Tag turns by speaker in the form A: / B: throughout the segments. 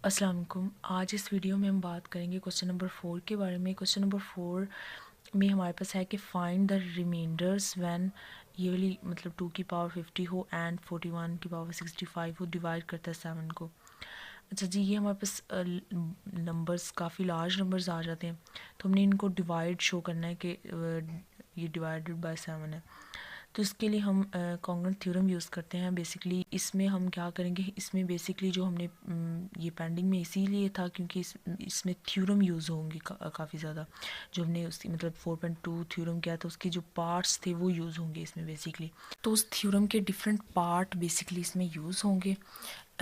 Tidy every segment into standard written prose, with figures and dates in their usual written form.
A: अस्सलाम वालेकुम। आज इस वीडियो में हम बात करेंगे क्वेश्चन नंबर 4 के बारे में। क्वेश्चन नंबर 4 में हमारे पास है कि फाइंड द रिमाइंडर्स व्हेन ये वाली मतलब 2 की पावर 50 हो एंड 41 की पावर 65 हो, डिवाइड करता है 7 को। अच्छा जी, ये हमारे पास नंबर्स काफ़ी लार्ज नंबर्स आ जाते हैं, तो हमने इनको डिवाइड शो करना है कि ये डिवाइडेड बाय 7 है। तो इसके लिए हम कॉन्ग्रुएंट थ्योरम यूज़ करते हैं। बेसिकली इसमें हम क्या करेंगे, इसमें बेसिकली जो हमने ये पेंडिंग में इसीलिए था क्योंकि इसमें थ्योरम यूज़ होंगे काफ़ी ज़्यादा। जो हमने उसकी मतलब 4.2 थ्योरम किया था उसके जो पार्ट्स थे वो यूज़ होंगे इसमें बेसिकली। तो उस थ्योरम के डिफरेंट पार्ट बेसिकली इसमें यूज़ होंगे।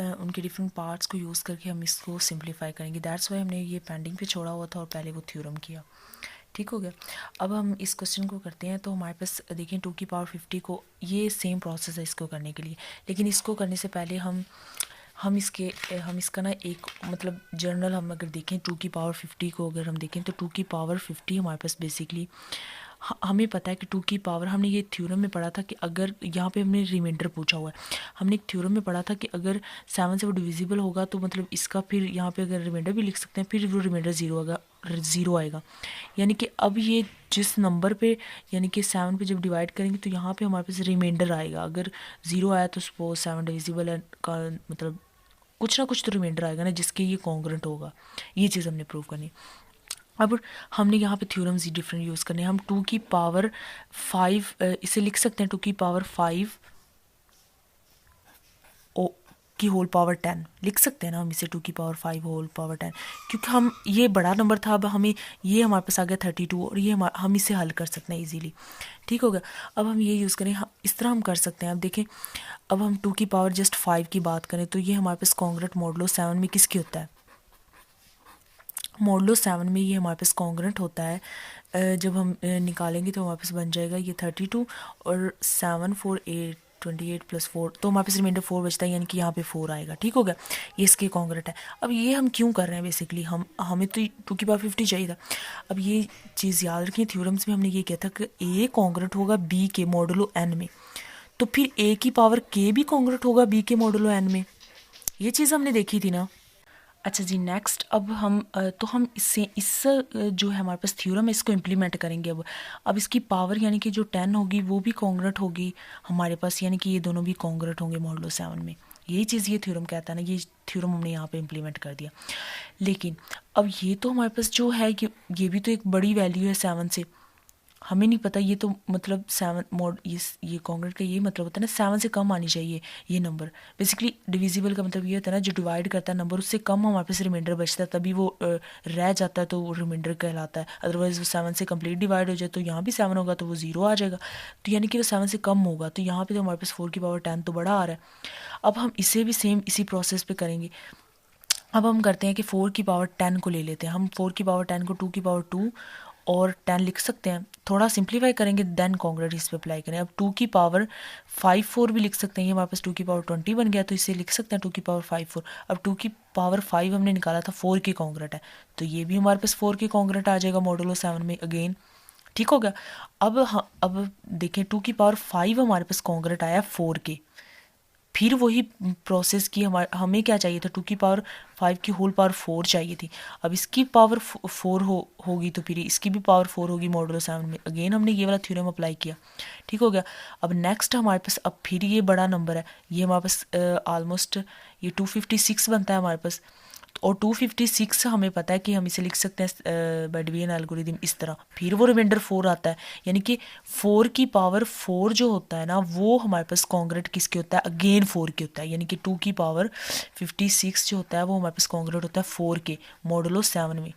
A: उनके डिफरेंट पार्ट्स को यूज़ करके हम इसको सिंप्लीफाई करेंगे। दैट्स वाई हमने ये पेंडिंग पे छोड़ा हुआ था और पहले वो थ्योरम किया। ठीक हो गया। अब हम इस क्वेश्चन को करते हैं। तो हमारे पास देखें 2 की पावर 50 को, ये सेम प्रोसेस है इसको करने के लिए, लेकिन इसको करने से पहले हम इसका ना एक मतलब जर्नल हम अगर देखें 2 की पावर 50 को अगर हम देखें तो 2 की पावर 50 हमारे पास बेसिकली हमें पता है कि 2 की पावर, हमने ये थ्योरम में पढ़ा था कि अगर यहाँ पे हमने रिमाइंडर पूछा हुआ है, हमने एक थ्योरम में पढ़ा था कि अगर 7 से वो डिविजिबल होगा तो मतलब इसका फिर यहाँ पे अगर रिमाइंडर भी लिख सकते हैं, फिर वो रिमाइंडर ज़ीरो आएगा। यानी कि अब ये जिस नंबर पे यानी कि 7 पे जब डिवाइड करेंगे तो यहाँ पे हमारे पास रिमाइंडर आएगा। अगर 0 आया तो सपोज 7 डिविजिबल है का मतलब कुछ ना कुछ तो रिमाइंडर आएगा ना जिसके ये कॉन्ग्रुएंट होगा। ये चीज़ हमने प्रूव करनी। अब हमने यहाँ पे थ्योरम्स ही डिफरेंट यूज़ करने हैं। हम 2 की पावर 5 इसे लिख सकते हैं 2 की पावर 5 ओ की होल पावर 10 लिख सकते हैं ना हम इसे 2 की पावर 5 होल पावर 10, क्योंकि हम ये बड़ा नंबर था। अब हमें ये हमारे पास आ गया 32 और ये हम इसे हल कर सकते हैं इजीली। ठीक हो गया। अब हम ये यूज़ करें, इस तरह हम कर सकते हैं। अब देखें, अब हम 2 की पावर जस्ट 5 की बात करें तो ये हमारे पास कॉन्ग्रुएंट मॉडुलो 7 में किसकी होता है? मॉडुलो 7 में ये हमारे पास कॉन्ग्रुएंट होता है। जब हम निकालेंगे तो हमारे पास बन जाएगा ये 32 और 7 4 8 28 प्लस 4, तो हमारे पास रिमाइंडर 4 बचता है, यानी कि यहाँ पे 4 आएगा। ठीक हो गया। ये इसके कॉन्ग्रुएंट है। अब ये हम क्यों कर रहे हैं बेसिकली, हमें तो 2 की पावर 50 चाहिए था। अब ये चीज़ याद रखिए, थ्योरम्स में हमने ये किया था कि ए कॉन्ग्रुएंट होगा बी के मॉडुलो एन में, तो फिर ए की पावर के भी कॉन्ग्रुएंट होगा बी के मॉडुलो एन में। ये चीज़ हमने देखी थी ना। अच्छा जी, नेक्स्ट अब हम तो हम इस जो है हमारे पास थ्योरम है इसको इम्प्लीमेंट करेंगे। अब इसकी पावर यानी कि जो 10 होगी वो भी कॉन्ग्रुएंट होगी हमारे पास, यानी कि ये दोनों भी कॉन्ग्रुएंट होंगे मॉडुलो 7 में। यही चीज़ ये थ्योरम कहता है ना, ये थ्योरम हमने यहाँ पे इम्प्लीमेंट कर दिया। लेकिन अब ये तो हमारे पास जो है कि ये भी तो एक बड़ी वैल्यू है 7 से, हमें नहीं पता। ये तो मतलब 7 मोड ये कॉन्ग्रुएंट का ये मतलब होता है ना 7 से कम आनी चाहिए ये नंबर। बेसिकली डिविजिबल का मतलब ये होता है ना जो डिवाइड करता है नंबर उससे कम हमारे पास रिमाइंडर बचता है, तभी वो रह जाता है तो वो रिमाइंडर कहलाता है। अदरवाइज वो 7 से कंप्लीट डिवाइड हो जाए तो यहाँ भी 7 होगा तो वो 0 आ जाएगा, तो यानी कि वो 7 से कम होगा। तो यहाँ पे तो हमारे पास 4 की पावर 10 तो बड़ा आ रहा है। अब हम इसे भी सेम इसी प्रोसेस पे करेंगे। अब हम करते हैं कि 4 की पावर 10 को ले लेते हैं। हम 4 की पावर 10 को 2 की पावर 2 और 10 लिख सकते हैं। थोड़ा सिंप्लीफाई करेंगे देन कॉन्ग्रुएंट इस पे अप्लाई करें। अब 2 की पावर 5 4 भी लिख सकते हैं। ये हमारे पास 2 की पावर 20 बन गया, तो इसे लिख सकते हैं 2 की पावर 5 4। अब 2 की पावर 5 हमने निकाला था 4 के कॉन्ग्रुएंट है, तो ये भी हमारे पास 4 के कॉन्ग्रुएंट आ जाएगा मॉडुलो 7 में अगेन। ठीक हो गया। अब देखें 2 की पावर 5 हमारे पास कॉन्ग्रुएंट आया 4 के, फिर वही प्रोसेस की हमें क्या चाहिए था 2 की पावर 5 की होल पावर 4 चाहिए थी। अब इसकी पावर 4 होगी तो फिर इसकी भी पावर 4 होगी मॉडुलो 7 में। अगेन हमने ये वाला थ्योरम अप्लाई किया। ठीक हो गया। अब नेक्स्ट हमारे पास अब फिर ये बड़ा नंबर है, ये हमारे पास ऑलमोस्ट ये 256 बनता है हमारे पास। और 256 हमें पता है कि हम इसे लिख सकते हैं बाय डिवीजन एल्गोरिथम इस तरह, फिर वो रिमाइंडर 4 आता है। यानी कि 4 की पावर 4 जो होता है ना वो हमारे पास कॉन्ग्रुएंट किसके होता है, अगेन 4 के होता है। यानी कि 2 की पावर 56 जो होता है वो हमारे पास कॉन्ग्रुएंट होता है 4 के मॉडुलो 7 में।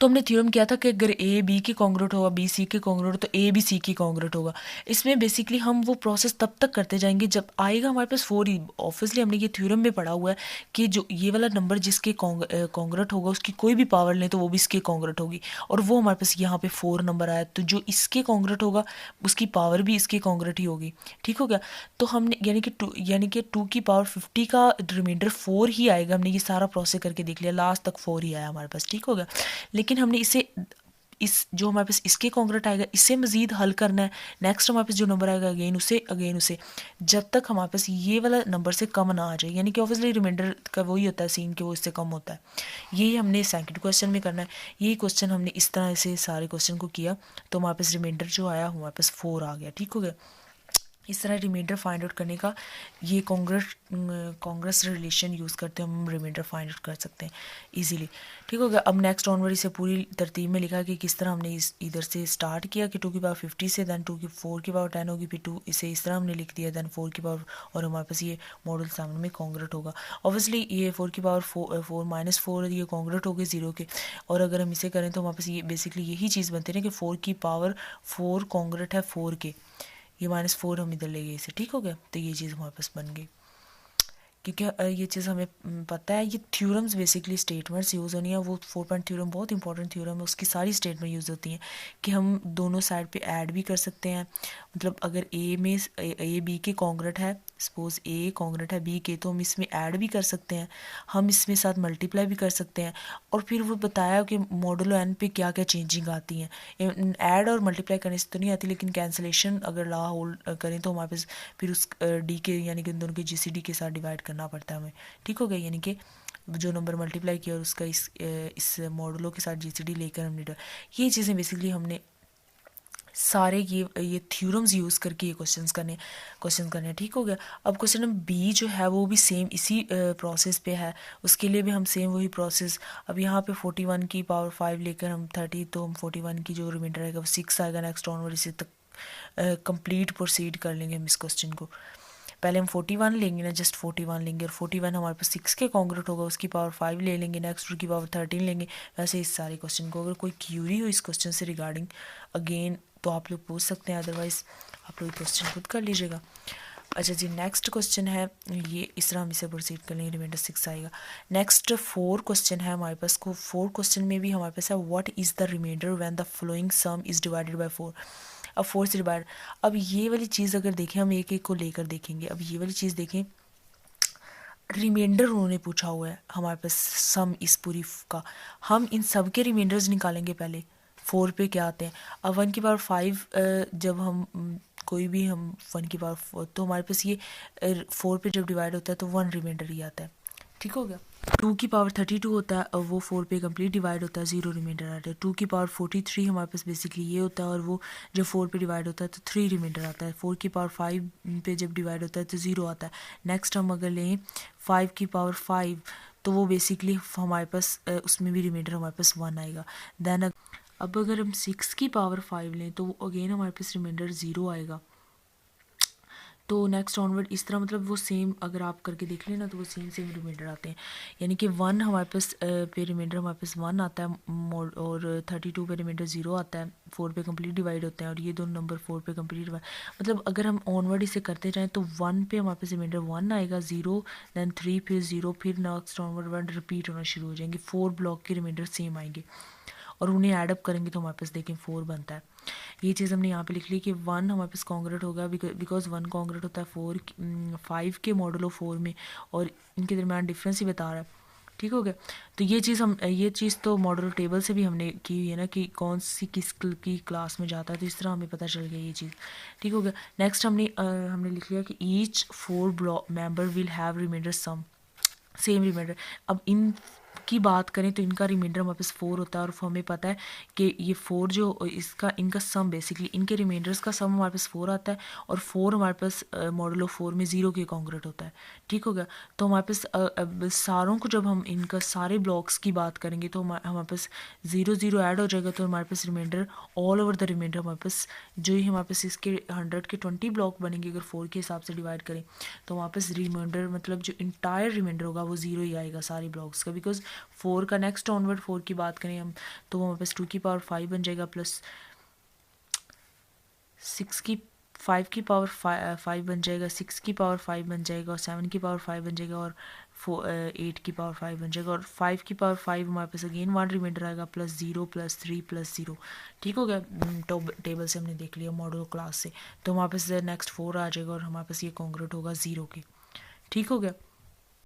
A: तो हमने थ्योरम किया था कि अगर ए बी के कॉन्ग्रुएंट होगा, बी सी के कॉन्ग्रुएंट हो, तो ए बी सी के कॉन्ग्रुएंट होगा। इसमें बेसिकली हम वो प्रोसेस तब तक करते जाएंगे जब आएगा हमारे पास 4 ही। ऑब्वियसली हमने ये थ्योरम में पढ़ा हुआ है कि जो ये वाला नंबर जिसके कॉन्ग्रुएंट होगा उसकी कोई भी पावर लें तो वो भी इसके कॉन्ग्रुएंट होगी, और वो हमारे पास यहाँ पे 4 नंबर आया, तो जो इसके कॉन्ग्रुएंट होगा उसकी पावर भी इसके कॉन्ग्रुएंट ही होगी। ठीक हो गया। तो हमने यानी कि 2 की पावर 50 का रिमाइंडर 4 ही आएगा। हमने ये सारा प्रोसेस करके देख लिया, लास्ट तक 4 ही आया हमारे पास। ठीक हो गया। लेकिन हमने इसे इस जो हमारे पास इसके कॉन्ग्रेंट आएगा इससे मज़ीद हल करना है। नेक्स्ट हमारे पास जो नंबर आएगा अगेन उसे जब तक हमारे पास ये वाला नंबर से कम ना आ जाए, यानी कि ऑब्वियसली रिमाइंडर का वही होता है सीन कि वो इससे कम होता है। यही हमने सेकंड क्वेश्चन में करना है। यही क्वेश्चन हमने इस तरह से सारे क्वेश्चन को किया तो हमारे पास रिमाइंडर जो आया हमारे पास 4 आ गया। ठीक हो गया। इस तरह रिमाइंडर फाइंड आउट करने का ये कांग्रेस रिलेशन यूज़ करते हम रिमाइंडर फाइंड आउट कर सकते हैं इजीली। ठीक हो गया। अब नेक्स्ट ऑनवर्ड इसे पूरी तरतीब में लिखा कि किस तरह हमने इधर से स्टार्ट किया कि 2 की पावर 50 से, दैन 2 की 4 की पावर 10 होगी, फिर 2 इसे इस तरह हमने लिख दिया, दैन 4 की पावर, और हमारे पास ये मॉडल 7 में कॉन्ग्रेंट होगा। ऑब्वियसली ये 4 की पावर 4 माइनस 4 ये कॉन्ग्रेंट हो गए 0 के, और अगर हम इसे करें तो हमारे पास ये बेसिकली यही चीज़ बनती है ना कि 4 की पावर 4 कॉन्ग्रेंट है 4 के, ये -4 हम इधर ले गए इसे। ठीक हो गया। तो ये चीज़ हमारे पास बन गई, क्योंकि ये चीज़ हमें पता है। ये थ्योरम्स बेसिकली स्टेटमेंट्स यूज़ होनी है। वो 4 पॉइंट थ्योरम बहुत इंपॉर्टेंट थ्योरम है, उसकी सारी स्टेटमेंट यूज़ होती हैं कि हम दोनों साइड पे ऐड भी कर सकते हैं। मतलब अगर ए बी के कॉन्ग्रेंट है, सपोज ए कॉन्ग्रेंट है बी के, तो हम इसमें ऐड भी कर सकते हैं, हम इसमें साथ मल्टीप्लाई भी कर सकते हैं। और फिर वो बताया कि मॉडुलो एन पे क्या क्या चेंजिंग आती हैं। ऐड और मल्टीप्लाई करने से तो नहीं आती, लेकिन कैंसलेशन अगर ला होल्ड करें तो हमारे पास फिर उस डी के यानी कि उन दोनों के जीसीडी के साथ डिवाइड करना पड़ता है हमें। ठीक हो गया। यानी कि जो नंबर मल्टीप्लाई किया और उसका इस मॉडुलो के साथ जीसीडी लेकर हमने ये चीज़ें बेसिकली हमने सारे ये थ्योरम्स यूज़ करके ये क्वेश्चन करने हैं। ठीक हो गया। अब क्वेश्चन नंबर बी जो है वो भी सेम इसी प्रोसेस पे है, उसके लिए भी हम सेम वही प्रोसेस। अब यहाँ पे 41 की पावर 5 लेकर हम 30, तो हम 41 की जो रिमाइंडर आएगा वो 6 आएगा। नेक्स्ट ऑनवर्ड इसे तक कंप्लीट प्रोसीड कर लेंगे हम इस क्वेश्चन को। पहले हम 41 लेंगे ना, जस्ट 41 लेंगे, और 41 हमारे पास 6 के कॉन्ग्रेंट होगा, उसकी पावर 5 ले लेंगे, नेक्स्ट की पावर 13 लेंगे। वैसे इस सारे क्वेश्चन को अगर कोई क्यूरी हो इस क्वेश्चन से रिगार्डिंग अगेन तो आप लोग पूछ सकते हैं, अदरवाइज आप लोग क्वेश्चन खुद कर लीजिएगा। अच्छा जी, नेक्स्ट क्वेश्चन है ये, इस तरह हम इसे प्रोसीड कर लेंगे, रिमाइंडर 6 आएगा। नेक्स्ट 4 क्वेश्चन है हमारे पास को। 4 क्वेश्चन में भी हमारे पास है what is the reminder when the following sum is divided by 4। अब 4 से डिवाइड, अब ये वाली चीज़ अगर देखें, हम एक एक को लेकर देखेंगे। अब ये वाली चीज़ देखें, रिमाइंडर उन्होंने पूछा हुआ है हमारे पास सम इस पूरी का, हम इन सब के रिमाइंडर्स निकालेंगे पहले। 4 पे क्या आते हैं, अब 1 की पावर 5 जब हम कोई भी हम 1 की पावर 4, तो हमारे पास ये 4 पे जब डिवाइड होता है तो 1 रिमाइंडर ही आता है। ठीक हो गया। 2 की पावर 32 होता है और वो 4 पे कंप्लीट डिवाइड होता है, 0 रिमाइंडर आता है। 2 की पावर 43 हमारे पास बेसिकली ये होता है, और वो जब 4 पे डिवाइड होता है तो 3 रिमाइंडर आता है। 4 की पावर 5 पे जब डिवाइड होता है तो 0 आता है। नेक्स्ट हम अगर लें 5 की पावर 5, तो वो बेसिकली हमारे पास उसमें भी रिमाइंडर हमारे पास 1 आएगा। देन अब अगर हम 6 की पावर 5 लें तो अगेन हमारे पास रिमाइंडर 0 आएगा। तो नेक्स्ट ऑनवर्ड इस तरह, मतलब वो सेम अगर आप करके देख लेना तो वो सेम रिमाइंडर आते हैं। यानी कि 1 हमारे पास पे रिमाइंडर हमारे पास 1 आता है, और 32 पे रिमाइंडर 0 आता है। 4 पे कंप्लीट डिवाइड होते हैं, और ये दोनों नंबर 4 पे कंप्लीट डिवाइड, मतलब अगर हम ऑनवर्ड इसे करते जाएँ तो 1 पे हमारे पास रिमाइंडर 1 आएगा, 0 दैन 3 फिर 0, फिर नेक्स्ट ऑनवर्ड 1 रिपीट होना शुरू हो जाएंगे। 4 ब्लॉक के रिमाइंडर सेम आएंगे और उन्हें ऐडअप करेंगे तो हमारे पास देखें 4 बनता है। ये चीज़ हमने यहाँ पे लिख ली कि 1 हमारे पास कॉन्ग्रेंट होगा, बिकॉज 1 कॉन्ग्रेंट होता है 5 के मॉडुलो 4 में, और इनके दरमियान डिफरेंस ही बता रहा है। ठीक हो गया। तो ये चीज़ तो मॉडुलो टेबल से भी हमने की हुई है ना, कि कौन सी किस की क्लास में जाता है, तो इस तरह हमें पता चल गया ये चीज़। ठीक हो गया। नेक्स्ट हमने लिख लिया कि each 4 block member will have reminder sum, same reminder. अब इन की बात करें तो इनका रिमाइंडर हमारे पास 4 होता है, और हमें पता है कि ये 4 जो इनका सम बेसिकली इनके रिमाइंडर्स का सम हमारे पास 4 आता है, और 4 हमारे पास मॉडुलो 4 में 0 के कॉन्ग्रेंट होता है। ठीक हो गया। तो हमारे पास सारों को जब हम इनका सारे ब्लॉक्स की बात करेंगे तो हमारे पास 0 ऐड हो जाएगा, तो हमारे पास remainder all over the remainder हमारे पास जो ही हमारे पास इसके 100 के 20 ब्लॉक बनेंगे अगर 4 के हिसाब से डिवाइड करें, तो हमारे पास रिमाइंडर मतलब जो इंटायर रिमाइंडर होगा वो 0 ही आएगा सारे ब्लॉक्स का। बिकॉज 4 का नेक्स्ट ऑनवर्ड 4 की बात करें हम, तो हमारे पास 2 की पावर 5 बन जाएगा, प्लस 6 की 5 की पावर 5 बन जाएगा, 6 की पावर 5 बन जाएगा, और 7 की पावर 5 बन जाएगा, और 8 की पावर 5 बन जाएगा, और 5 की पावर 5 हमारे पास अगेन 1 रिमाइंडर आएगा, प्लस 0 प्लस 3 प्लस 0। ठीक हो गया। टेबल से हमने देख लिया मॉडल क्लास से, तो हमारे पास नेक्स्ट 4 आ जाएगा, और हमारे पास ये कॉन्ग्रेंट होगा 0 के। ठीक हो गया।